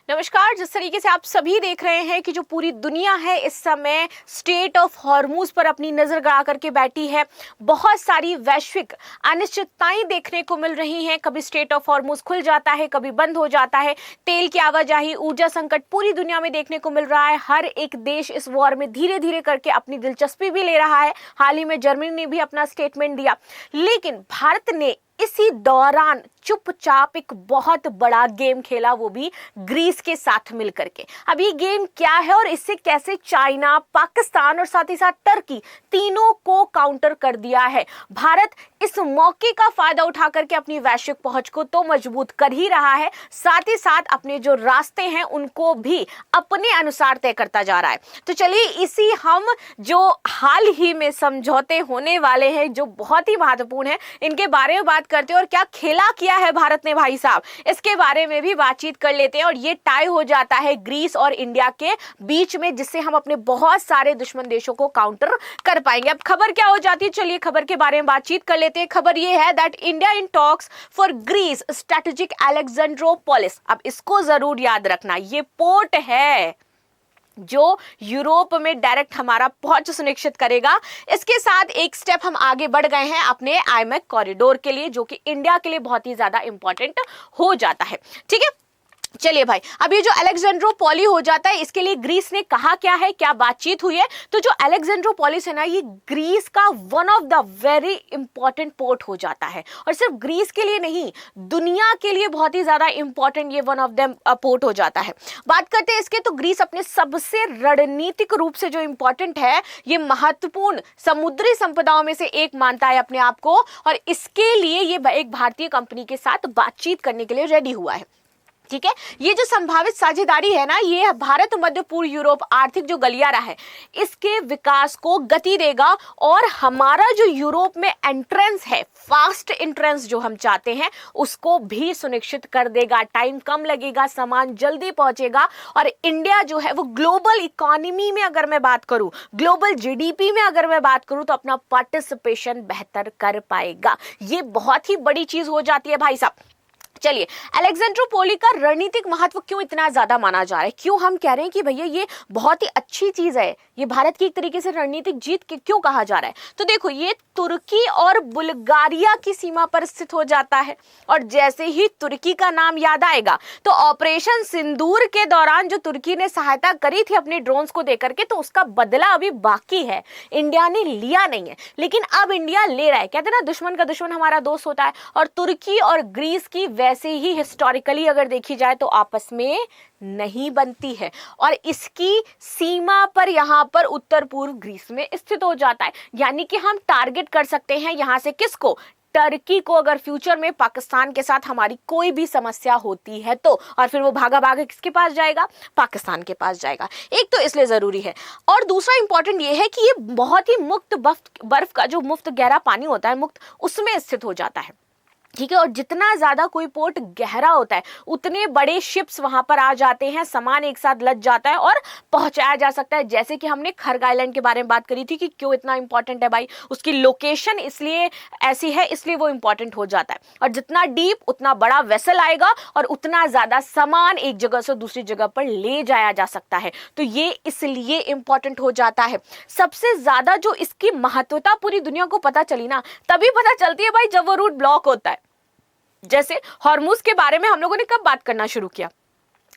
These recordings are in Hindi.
नमस्कार। जिस तरीके से आप सभी देख रहे हैं कि जो पूरी दुनिया है इस समय स्टेट ऑफ हॉर्मूज पर अपनी नजर गड़ा करके बैठी है, बहुत सारी वैश्विक अनिश्चितताएं देखने को मिल रही हैं। कभी स्टेट ऑफ हॉर्मूज खुल जाता है, कभी बंद हो जाता है। तेल की आवाजाही, ऊर्जा संकट पूरी दुनिया में देखने को मिल रहा है। हर एक देश इस वॉर में धीरे धीरे करके अपनी दिलचस्पी भी ले रहा है। हाल ही में जर्मनी ने भी अपना स्टेटमेंट दिया, लेकिन भारत ने इसी दौरान चुपचाप एक बहुत बड़ा गेम खेला, वो भी ग्रीस के साथ मिलकर के। अब ये गेम क्या है और इससे कैसे चाइना, पाकिस्तान और साथ ही साथ टर्की तीनों को काउंटर कर दिया है। भारत इस मौके का फायदा उठा करके अपनी वैश्विक पहुंच को तो मजबूत कर ही रहा है, साथ ही साथ अपने जो रास्ते हैं उनको भी अपने अनुसार तय करता जा रहा है। तो चलिए इसी हम जो हाल ही में समझौते होने वाले हैं जो बहुत ही महत्वपूर्ण है, इनके बारे में बात करते हैं और क्या खेला किया है भारत ने भाई साहब, इसके बारे में भी बातचीत कर लेते हैं। और ये टाई हो जाता है ग्रीस और इंडिया के बीच में, जिससे हम अपने बहुत सारे दुश्मन देशों को काउंटर कर पाएंगे। अब खबर क्या हो जाती है, चलिए खबर के बारे में बातचीत कर लेते हैं। खबर ये है that India in talks for Greece strategic Alexandroupolis. अब इसको जरूर याद रखना, ये पोर्ट है जो यूरोप में डायरेक्ट हमारा पहुंच सुनिश्चित करेगा। इसके साथ एक स्टेप हम आगे बढ़ गए हैं अपने आईमेक कॉरिडोर के लिए, जो कि इंडिया के लिए बहुत ही ज्यादा इंपॉर्टेंट हो जाता है। ठीक है, चलिए भाई, अब ये जो अलेक्जेंड्रोपोली हो जाता है, इसके लिए ग्रीस ने कहा क्या है, क्या बातचीत हुई है। तो जो अलेक्जेंड्रोपोलिस है ना, ये ग्रीस का one of the very important port हो जाता है। और सिर्फ ग्रीस के लिए नहीं, दुनिया के लिए बहुत ही ज्यादा इंपॉर्टेंट ये वन ऑफ द पोर्ट हो जाता है। बात करते हैं इसके, तो ग्रीस अपने सबसे रणनीतिक रूप से जो इंपॉर्टेंट है, ये महत्वपूर्ण समुद्री संपदाओं में से एक मानता है अपने आप को, और इसके लिए ये एक भारतीय कंपनी के साथ बातचीत करने के लिए रेडी हुआ है। ठीक है, ये जो संभावित साझेदारी है ना, ये भारत मध्य पूर्व यूरोप आर्थिक जो गलियारा है, इसके विकास को गति देगा और हमारा जो यूरोप में एंट्रेंस है, फास्ट एंट्रेंस जो हम चाहते हैं, उसको भी सुनिश्चित कर देगा। टाइम कम लगेगा, सामान जल्दी पहुंचेगा, और इंडिया जो है वो ग्लोबल इकोनॉमी में अगर मैं बात करूं, ग्लोबल जीडीपी में अगर मैं बात करूं, तो अपना पार्टिसिपेशन बेहतर कर पाएगा। ये बहुत ही बड़ी चीज हो जाती है भाई साहब। चलिए, अलेक्जेंड्रोपोली का रणनीतिक महत्व क्यों इतना ज्यादा माना जा रहा है, क्यों हम कह रहे हैं कि भैया ये बहुत ही अच्छी चीज है, ये भारत की एक तरीके से रणनीतिक जीत क्यों कहा जा रहा है। तो देखो, ये तुर्की और बुल्गारिया की सीमा पर स्थित हो जाता है, और जैसे ही तुर्की का नाम याद आएगा, तो ऑपरेशन सिंदूर के दौरान जो तुर्की ने सहायता करी थी अपने ड्रोन्स को देकर के, तो उसका बदला अभी बाकी है, इंडिया ने लिया नहीं है, लेकिन अब इंडिया ले रहा है। कहते हैं ना, दुश्मन का दुश्मन हमारा दोस्त होता है, और तुर्की और ग्रीस की वैसे ही हिस्टोरिकली अगर देखी जाए तो आपस में नहीं बनती है, और इसकी सीमा पर यहां पर उत्तर पूर्व ग्रीस में स्थित हो जाता है। यानी कि हम टारगेट कर सकते हैं यहां से किसको, टर्की को, अगर फ्यूचर में पाकिस्तान के साथ हमारी कोई भी समस्या होती है तो। और फिर वो भागा भागा किसके पास जाएगा, पाकिस्तान के पास जाएगा। एक तो इसलिए जरूरी है, और दूसरा इंपॉर्टेंट ये है कि ये बहुत ही मुक्त बर्फ का जो मुफ्त गहरा पानी होता है, मुक्त, उसमें स्थित हो जाता है। ठीक है, और जितना ज्यादा कोई पोर्ट गहरा होता है, उतने बड़े शिप्स वहां पर आ जाते हैं, सामान एक साथ लद जाता है और पहुंचाया जा सकता है। जैसे कि हमने खर्ग आइलैंड के बारे में बात करी थी कि क्यों इतना इंपॉर्टेंट है भाई, उसकी लोकेशन इसलिए ऐसी है, इसलिए वो इंपॉर्टेंट हो जाता है। और जितना डीप उतना बड़ा वेसल आएगा, और उतना ज्यादा सामान एक जगह से दूसरी जगह पर ले जाया जा सकता है। तो ये इसलिए इंपॉर्टेंट हो जाता है। सबसे ज्यादा जो इसकी महत्वता पूरी दुनिया को पता चली ना, तभी पता चलती है भाई जब वो रूट ब्लॉक होता है। जैसे हॉर्मुज के बारे में हम लोगों ने कब बात करना शुरू किया,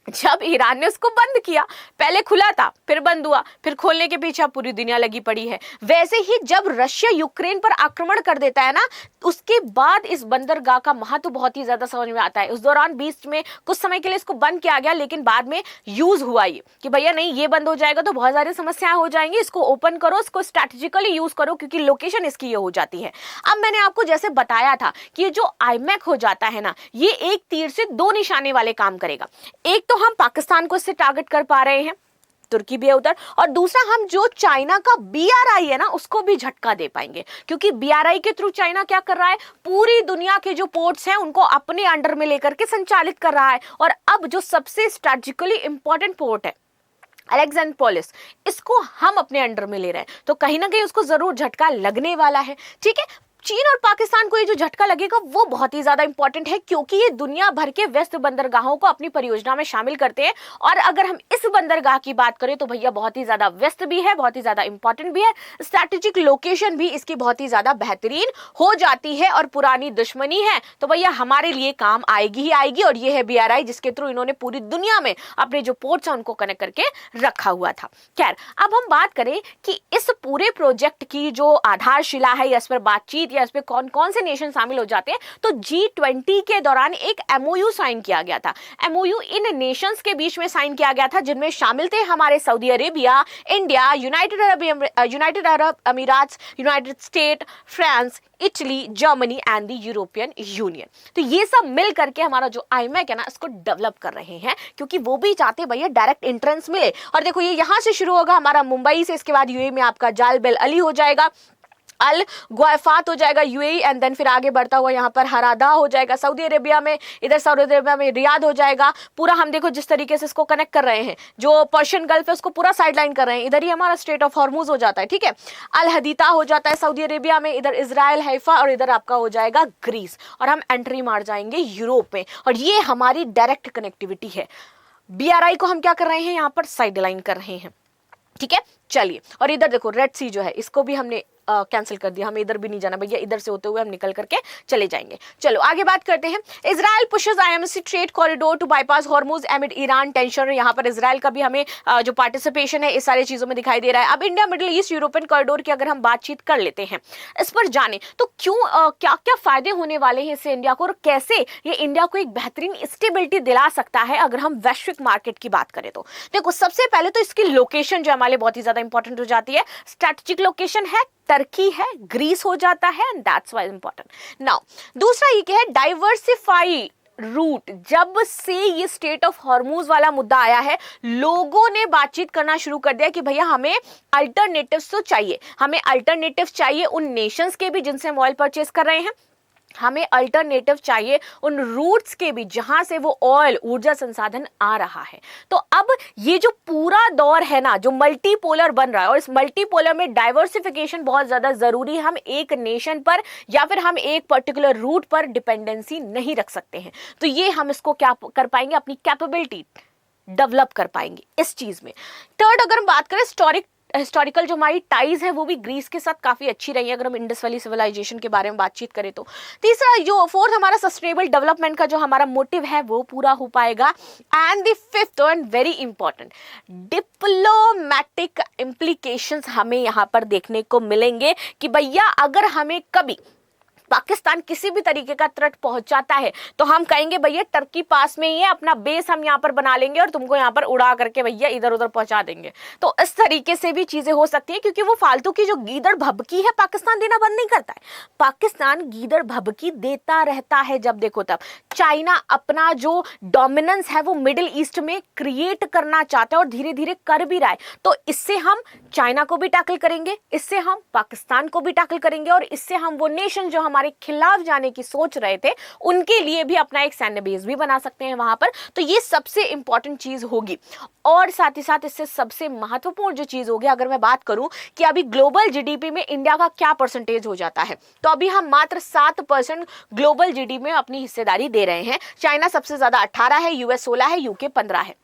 जब ईरान ने उसको बंद किया। पहले खुला था, फिर बंद हुआ, फिर खोलने के पीछे पूरी दुनिया लगी पड़ी है। वैसे ही जब रशिया यूक्रेन पर आक्रमण कर देता है ना, उसके बाद इस बंदरगाह का महत्व बहुत ही ज्यादा समझ में आता है। उस दौरान बीच में कुछ समय के लिए इसको बंद किया गया, लेकिन बाद में यूज हुआ ये कि भैया नहीं, ये बंद हो जाएगा तो बहुत सारी समस्याएं हो जाएंगी, इसको ओपन करो, इसको स्ट्रैटेजिकली यूज करो, क्योंकि लोकेशन इसकी ये हो जाती है। अब मैंने आपको जैसे बताया था कि ये जो आईमैक हो जाता है ना, ये एक तीर से दो निशाने वाले काम करेगा। एक तो हम पाकिस्तान को इससे टारगेट कर पा रहे हैं, तुर्की भी है उधर, और दूसरा हम जो चाइना का बीआरआई है ना, उसको भी झटका दे पाएंगे, क्योंकि बीआरआई के थ्रू चाइना क्या कर रहा है, पूरी दुनिया के जो पोर्ट्स हैं उनको अपने अंडर में लेकर के संचालित कर रहा है। और अब जो सबसे स्ट्रेटेजिकली इंपॉर्टेंट पोर्ट है अलेक्जेंड्रोपोलिस, इसको हम अपने अंडर में ले रहे हैं, तो कहीं ना कहीं उसको जरूर झटका लगने वाला है। ठीक है, चीन और पाकिस्तान को ये जो झटका लगेगा वो बहुत ही ज्यादा इंपॉर्टेंट है, क्योंकि ये दुनिया भर के व्यस्त बंदरगाहों को अपनी परियोजना में शामिल करते हैं। और अगर हम इस बंदरगाह की बात करें तो भैया बहुत ही ज्यादा व्यस्त भी है, बहुत ही ज्यादा इंपॉर्टेंट भी है, स्ट्रैटेजिक लोकेशन भी इसकी बहुत ही ज्यादा बेहतरीन हो जाती है, और पुरानी दुश्मनी है तो भैया हमारे लिए काम आएगी ही आएगी। और ये है BRI, जिसके थ्रू इन्होंने पूरी दुनिया में अपने जो पोर्ट्स हैं उनको कनेक्ट करके रखा हुआ था। खैर, अब हम बात करें कि इस पूरे प्रोजेक्ट की जो आधारशिला है या इस पर बातचीत या इस पर कौन कौन से नेशन शामिल हो जाते हैं, तो G20 के दौरान एक MOU साइन किया गया था। MOU इन नेशंस के बीच में साइन किया गया था जिनमें शामिल थे हमारे Saudi Arabia, India, United Arab Emirates, United State, France, Italy, Germany and the European Union. तो ये सब मिल करके हमारा जो IMEC है ना, इसको डेवलप कर रहे हैं, क्योंकि वो भी चाहते भैया डायरेक्ट एंट्रेंस मिले। और देखो ये यहां से शुरू होगा हमारा मुंबई से, इसके बाद UAE में आपका जाल बेल अली हो जाएगा, अल गुआफात हो जाएगा UAE, एंड देन फिर आगे बढ़ता हुआ यहाँ पर हरादा हो जाएगा सऊदी अरेबिया में, इधर सऊदी अरेबिया में रियाद हो जाएगा। पूरा हम देखो जिस तरीके से इसको कनेक्ट कर रहे हैं, जो पर्शियन गल्फ है उसको पूरा साइडलाइन कर रहे हैं, इधर ही हमारा स्ट्रेट ऑफ हॉर्मुज हो जाता है, ठीक है। अल हदीता हो जाता है सऊदी अरेबिया में, इधर इजराइल, हैफा, और इधर आपका हो जाएगा ग्रीस, और हम एंट्री मार जाएंगे यूरोप में। और ये हमारी डायरेक्ट कनेक्टिविटी है। BRI को हम क्या कर रहे हैं, यहाँ पर साइडलाइन कर रहे हैं, ठीक है। चलिए, और इधर देखो रेड सी जो है इसको भी हमने कैंसिल कर दिया, हमें इधर भी नहीं जाना भैया, इधर से होते हुए हम निकल करके चले जाएंगे। चलो आगे बात करते हैं। Israel pushes IMC trade corridor to bypass Hormuz amid Iran tension. यहाँ पर इजराइल का भी हमें जो पार्टिसिपेशन है इस सारी चीजों में दिखाई दे रहा है। अब India middle east European corridor की अगर हम बातचीत कर लेते हैं, इस पर जाने तो क्यों क्या क्या फायदे होने वाले हैं इससे इंडिया को, और कैसे ये इंडिया को एक बेहतरीन स्टेबिलिटी दिला सकता है अगर हम वैश्विक मार्केट की बात करें तो। देखो सबसे पहले तो इसकी लोकेशन जो हमारे लिए बहुत ही ज्यादा इंपॉर्टेंट हो जाती है। स्ट्रैटेजिक लोकेशन है, टर्की है, ग्रीस हो जाता है, and that's why important. Now दूसरा ये क्या है, डाइवर्सिफाई रूट। जब से ये स्टेट ऑफ हॉर्मुज वाला मुद्दा आया है, लोगों ने बातचीत करना शुरू कर दिया कि भैया हमें अल्टरनेटिव्स तो चाहिए, हमें अल्टरनेटिव्स चाहिए उन नेशंस के भी जिनसे हम ऑयल परचेस कर रहे हैं, हमें अल्टरनेटिव चाहिए उन रूट्स के भी जहां से वो ऑयल ऊर्जा संसाधन आ रहा है। तो अब ये जो पूरा दौर है ना, जो मल्टीपोलर बन रहा है, और इस मल्टीपोलर में डाइवर्सिफिकेशन बहुत ज्यादा जरूरी है। हम एक नेशन पर या फिर हम एक पर्टिकुलर रूट पर डिपेंडेंसी नहीं रख सकते हैं। तो ये हम इसको क्या कर पाएंगे, अपनी कैपेबिलिटी डेवलप कर पाएंगे इस चीज में। थर्ड, अगर हम बात करें हिस्टोरिकल जो हमारी टाइज है वो भी ग्रीस के साथ काफी अच्छी रही है, अगर हम इंडस वैली सिविलाइजेशन के बारे में बातचीत करें तो। तीसरा, जो फोर्थ हमारा सस्टेनेबल डेवलपमेंट का जो हमारा मोटिव है वो पूरा हो पाएगा। And the fifth and very important, diplomatic implications हमें यहाँ पर देखने को मिलेंगे कि भैया अगर हमें कभी पाकिस्तान किसी भी तरीके का थ्रेट पहुंचाता है तो हम कहेंगे भैया टर्की पास में ही है, अपना बेस हम यहाँ पर बना लेंगे और तुमको यहाँ पर उड़ा करके भैया इधर उधर पहुंचा देंगे। तो इस तरीके से भी चीजें हो सकती है, क्योंकि वो फालतू की जो गीदड़ भभकी है पाकिस्तान देना बंद नहीं करता है। पाकिस्तान गीदड़ भभकी देता रहता है जब देखो तब। चाइना अपना जो डोमिनेंस है वो मिडिल ईस्ट में क्रिएट करना चाहता है और धीरे धीरे कर भी रहा है। तो इससे हम चाइना को भी टैकल करेंगे, इससे हम पाकिस्तान को भी टैकल करेंगे, और इससे हम वो नेशन जो हमारे खिलाफ जाने की सोच रहे थे उनके लिए भी अपना एक सैन्य बेस भी बना सकते हैं वहां पर। तो ये सबसे इंपॉर्टेंट चीज होगी। और साथ ही साथ इससे सबसे महत्वपूर्ण जो चीज होगी, अगर मैं बात करूं कि अभी ग्लोबल GDP में इंडिया का क्या परसेंटेज हो जाता है, तो अभी हम मात्र 7% ग्लोबल GDP में अपनी हिस्सेदारी दे रहे हैं। चाइना सबसे ज्यादा 18 है, US 16 है, UK 15 है।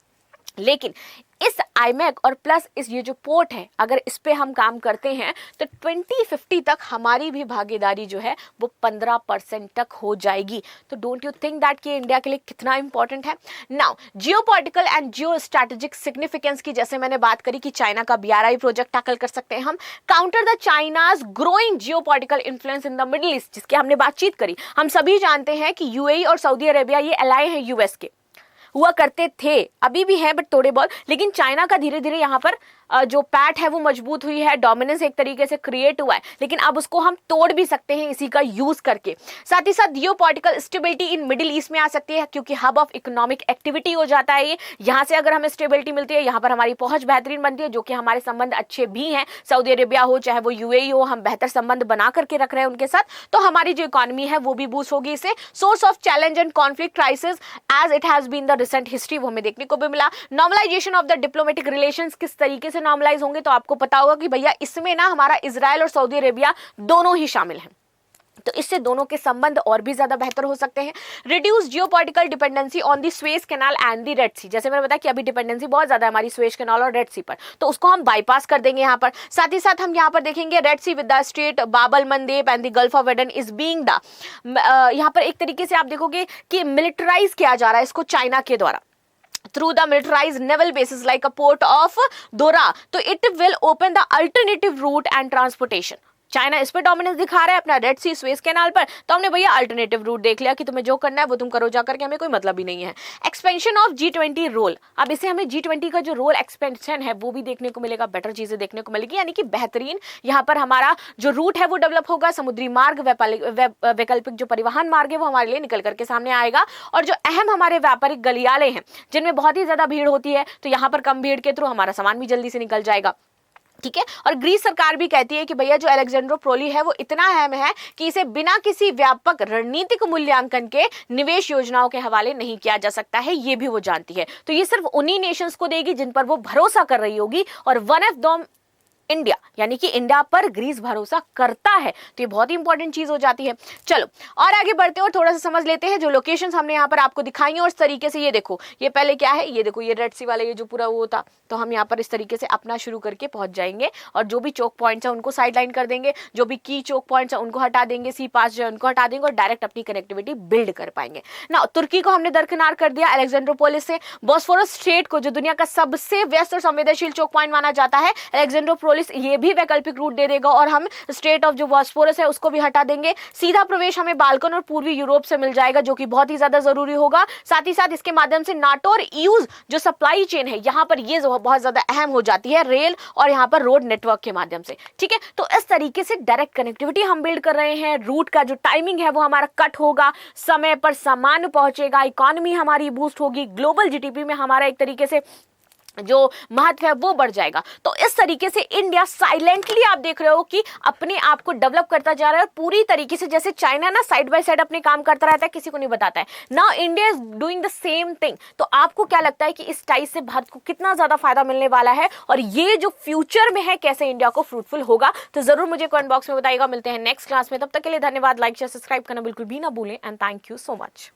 लेकिन इस IMEC और प्लस इस ये जो पोर्ट है, अगर इस पे हम काम करते हैं तो 2050 तक हमारी भी भागीदारी जो है वो 15% तक हो जाएगी। तो डोंट यू थिंक दैट कि इंडिया के लिए कितना इंपॉर्टेंट है। Now geopolitical and Jio strategic significance की जैसे मैंने बात करी कि चाइना का BRI प्रोजेक्ट टैकल कर सकते हैं हम। Counter the China's growing geopolitical influence in the middle east, जिसकी हमने बातचीत करी। हम सभी जानते हैं कि UAE और सऊदी अरेबिया ये अलाय हैं US के, हुआ करते थे, अभी भी है बट थोड़े बहुत। लेकिन चाइना का धीरे धीरे यहाँ पर जो पैठ है वो मजबूत हुई है, डोमिनेंस एक तरीके से क्रिएट हुआ है, लेकिन अब उसको हम तोड़ भी सकते हैं इसी का यूज करके। साथ ही साथ geopolitical stability in middle east में आ सकती है, क्योंकि हब ऑफ इकोनॉमिक एक्टिविटी हो जाता है ये। यहाँ से अगर हमें स्टेबिलिटी मिलती है, यहाँ पर हमारी पहुंच बेहतरीन बनती है, जो कि हमारे संबंध अच्छे भी हैं। सऊदी अरेबिया हो चाहे वो UAE हो, हम बेहतर संबंध बना करके रख रहे हैं उनके साथ, तो हमारी जो इकोनॉमी है वो भी बूस्ट होगी इससे। Source of challenge and conflict crisis as it has been the recent history, वो हमें देखने को भी मिला। Normalisation of the diplomatic relations किस तरीके से नॉर्मलाइज होंगे, तो आपको पता होगा कि भैया इसमें ना हमारा इजराइल और सऊदी अरेबिया दोनों ही शामिल हैं। तो इससे दोनों के संबंध और भी ज्यादा बेहतर हो सकते हैं। Reduce geopolitical dependency on the Suez Canal and the Red Sea, जैसे मैंने बताया कि अभी डिपेंडेंसी बहुत ज्यादा है हमारी स्वेज कैनाल और रेड सी पर, तो उसको हम बाईपास कर देंगे यहाँ पर। साथ ही साथ हम यहाँ पर देखेंगे Red Sea with the strait Bab el Mandeb and the Gulf of Aden is being the, यहाँ पर एक तरीके से आप देखोगे कि मिलिटराइज किया जा रहा है इसको चाइना के द्वारा through the militarized naval bases like a port of Dora, तो it will open the alternative route and transportation। China इस पे डोमिनेंस दिखा रहा है अपना रेड सी स्वेज कैनाल पर, तो हमने भैया अल्टरनेटिव रूट देख लिया कि तुम्हें जो करना है वो तुम करो जाकर के, हमें कोई मतलब ही नहीं है। एक्सपेंशन ऑफ G20 रोल, अब इसे हमें G20 का जो रोल एक्सपेंशन है वो भी देखने को मिलेगा, बेटर चीजें देखने को मिलेगी, यानी कि बेहतरीन यहाँ पर हमारा जो रूट है वो डेवलप होगा, समुद्री मार्ग वैकल्पिक जो परिवहन मार्ग है वो हमारे लिए निकल करके सामने आएगा, और जो अहम हमारे व्यापारिक गलियारे हैं जिनमें बहुत ही ज्यादा भीड़ होती है, तो यहाँ पर कम भीड़ के थ्रू हमारा सामान भी जल्दी से निकल जाएगा। ठीक है, और ग्रीस सरकार भी कहती है कि भैया जो अलेक्जेंड्रोपोली है वो इतना अहम है कि इसे बिना किसी व्यापक रणनीतिक मूल्यांकन के निवेश योजनाओं के हवाले नहीं किया जा सकता है, ये भी वो जानती है। तो ये सिर्फ उन्हीं नेशंस को देगी जिन पर वो भरोसा कर रही होगी, और वन ऑफ दम इंडिया, यानी कि इंडिया पर ग्रीस भरोसा करता है, तो ये बहुत ही इंपॉर्टेंट चीज हो जाती है। चलो और आगे बढ़ते हैं और थोड़ा सा समझ लेते हैं जो लोकेशंस हमने यहाँ पर आपको दिखाई हैं, और इस तरीके से ये देखो, ये पहले क्या है, ये देखो ये रेड सी वाला ये जो पूरा वो था, तो हम यहाँ पर इस तरीके से अपना शुरू करके पहुंच जाएंगे, और जो भी चौक पॉइंट्स है उनको साइड लाइन कर देंगे, जो भी की चौक पॉइंट्स है उनको हटा देंगे, सी पास जो है उनको हटा देंगे, और डायरेक्ट अपनी कनेक्टिविटी बिल्ड कर पाएंगे ना। तुर्की को हमने दरकिनार कर दिया अलेक्जेंड्रोपोलिस से। बॉस्फोरस स्ट्रेट को जो दुनिया का सबसे व्यस्त और संवेदनशील चौक पॉइंट माना जाता है, अलेक्जेंड्रोपोलिस ये भी वैकल्पिक रूट दे देगा, और हम स्ट्रेट ऑफ जो बॉस्फोरस है उसको भी हटा देंगे। सीधा प्रवेश हमें बाल्कन और पूर्वी यूरोप से मिल जाएगा, जो कि बहुत ही ज्यादा जरूरी होगा। साथ ही साथ इसके माध्यम से नाटो और ईयूज जो सप्लाई चेन है यहाँ पर ये बहुत ज्यादा अहम हो जाती है, रेल और यहाँ पर रोड नेटवर्क के माध्यम से। ठीक है, तो इस तरीके से डायरेक्ट कनेक्टिविटी हम बिल्ड कर रहे हैं। रूट का जो टाइमिंग है वो हमारा कट होगा, समय पर सामान पहुंचेगा, इकोनॉमी हमारी बूस्ट होगी, ग्लोबल जीडीपी में हमारा एक तरीके से जो महत्व है वो बढ़ जाएगा। तो इस तरीके से इंडिया साइलेंटली आप देख रहे हो कि अपने आप को डेवलप करता जा रहा है पूरी तरीके से, जैसे चाइना ना साइड बाय साइड अपने काम करता रहता है, किसी को नहीं बताता है ना, India is doing the same thing. तो आपको क्या लगता है कि इस टाइप से भारत को कितना ज्यादा फायदा मिलने वाला है, और ये जो फ्यूचर में है कैसे इंडिया को फ्रूटफुल होगा, तो जरूर मुझे कमेंट बॉक्स में बताइएगा। मिलते हैं नेक्स्ट क्लास में, तब तक के लिए धन्यवाद। लाइक शेयर सब्सक्राइब करना बिल्कुल भी ना भूलें, and thank you so much.